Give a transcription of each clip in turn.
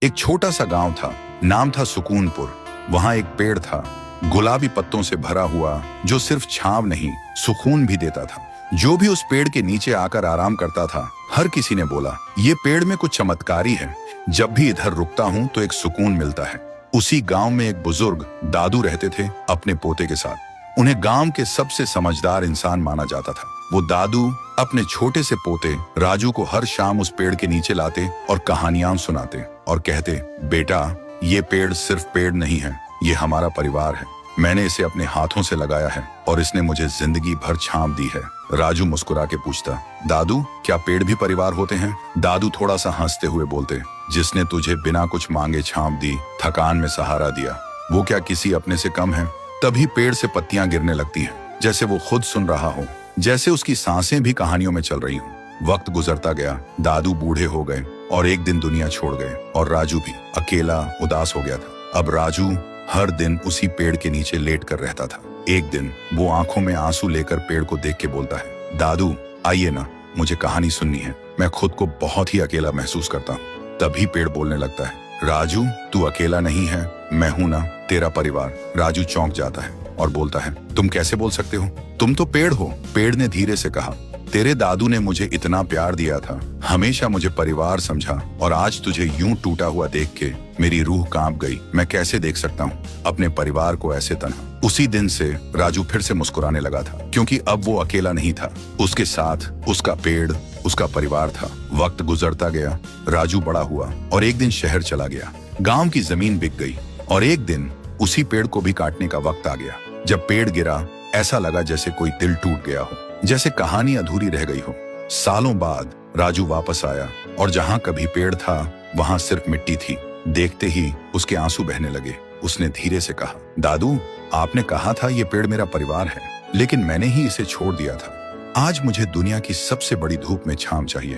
एक छोटा सा गांव था, नाम था सुकूनपुर। वहां एक पेड़ था, गुलाबी पत्तों से भरा हुआ, जो सिर्फ छांव नहीं, सुकून भी देता था। जो भी उस पेड़ के नीचे आकर आराम करता था, हर किसी ने बोला, ये पेड़ में कुछ चमत्कारी है। जब भी इधर रुकता हूं तो एक सुकून मिलता है। उसी गांव में एक बुजुर्ग दादू रहते थे अपने पोते के साथ। उन्हें गांव के सबसे समझदार इंसान माना जाता था। वो दादू अपने छोटे से पोते राजू को हर शाम उस पेड़ के नीचे लाते और कहानियां सुनाते और कहते, बेटा, ये पेड़ सिर्फ पेड़ नहीं है, ये हमारा परिवार है। मैंने इसे अपने हाथों से लगाया है और इसने मुझे जिंदगी भर छांव दी है। राजू मुस्कुरा के पूछता, दादू, क्या पेड़ भी परिवार होते हैं? दादू थोड़ा सा हंसते हुए बोलते, जिसने तुझे बिना कुछ मांगे छांव दी, थकान में सहारा दिया, वो क्या किसी अपने से कम है? तभी पेड़ से पत्तियां गिरने लगती हैं, जैसे वो खुद सुन रहा हो, जैसे उसकी सांसें भी कहानियों में चल रही हो। वक्त गुजरता गया, दादू बूढ़े हो गए और एक दिन दुनिया छोड़ गए और राजू भी अकेला उदास हो गया था। अब राजू हर दिन उसी पेड़ के नीचे लेट कर रहता था। एक दिन वो आंखों में आंसू लेकर पेड़ को देख के बोलता है, दादू, आइए ना, मुझे कहानी सुननी है। मैं खुद को बहुत ही अकेला महसूस करता हूँ। तभी पेड़ बोलने लगता है, राजू, तू अकेला नहीं है, मैं हूं ना, तेरा परिवार। राजू चौंक जाता है और बोलता है, तुम कैसे बोल सकते हो? तुम तो पेड़ हो। पेड़ ने धीरे से कहा, तेरे दादू ने मुझे इतना प्यार दिया था, हमेशा मुझे परिवार समझा, और आज तुझे यूं टूटा हुआ देख के मेरी रूह कांप गई। मैं कैसे देख सकता हूँ अपने परिवार को ऐसे तन्हा। उसी दिन से राजू फिर से मुस्कुराने लगा था, क्योंकि अब वो अकेला नहीं था। उसके साथ उसका पेड़, उसका परिवार था। वक्त गुजरता गया, राजू बड़ा हुआ और एक दिन शहर चला गया। गांव की जमीन बिक गई और एक दिन उसी पेड़ को भी काटने का वक्त आ गया। जब पेड़ गिरा, ऐसा लगा जैसे कोई दिल टूट गया हो, जैसे कहानी अधूरी रह गई हो। सालों बाद राजू वापस आया और जहां कभी पेड़ था, वहां सिर्फ मिट्टी थी। देखते ही उसके आंसू बहने लगे। उसने धीरे से कहा, दादू, आपने कहा था ये पेड़ मेरा परिवार है, लेकिन मैंने ही इसे छोड़ दिया था। आज मुझे दुनिया की सबसे बड़ी धूप में छांव चाहिए,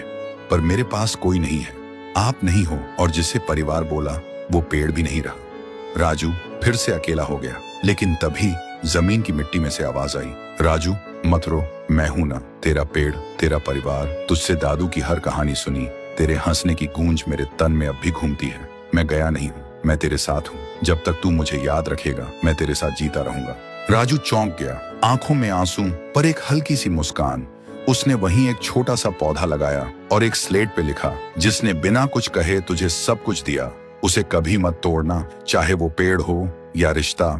पर मेरे पास कोई नहीं है। आप नहीं हो, और जिसे परिवार बोला वो पेड़ भी नहीं रहा। राजू फिर से अकेला हो गया, लेकिन तभी जमीन की मिट्टी में से आवाज आई, राजू, मत रो, मैं हूं ना, तेरा पेड़, तेरा परिवार। तुझसे दादू की हर कहानी सुनी, तेरे हंसने की गूंज मेरे तन में अब भी घूमती है। मैं गया नहीं हूँ, मैं तेरे साथ हूँ। जब तक तू मुझे याद रखेगा, मैं तेरे साथ जीता रहूंगा। राजू चौंक गया, आंखों में आंसू पर एक हल्की सी मुस्कान। उसने वहीं एक छोटा सा पौधा लगाया और एक स्लेट पे लिखा, जिसने बिना कुछ कहे तुझे सब कुछ दिया, उसे कभी मत तोड़ना, चाहे वो पेड़ हो या रिश्ता।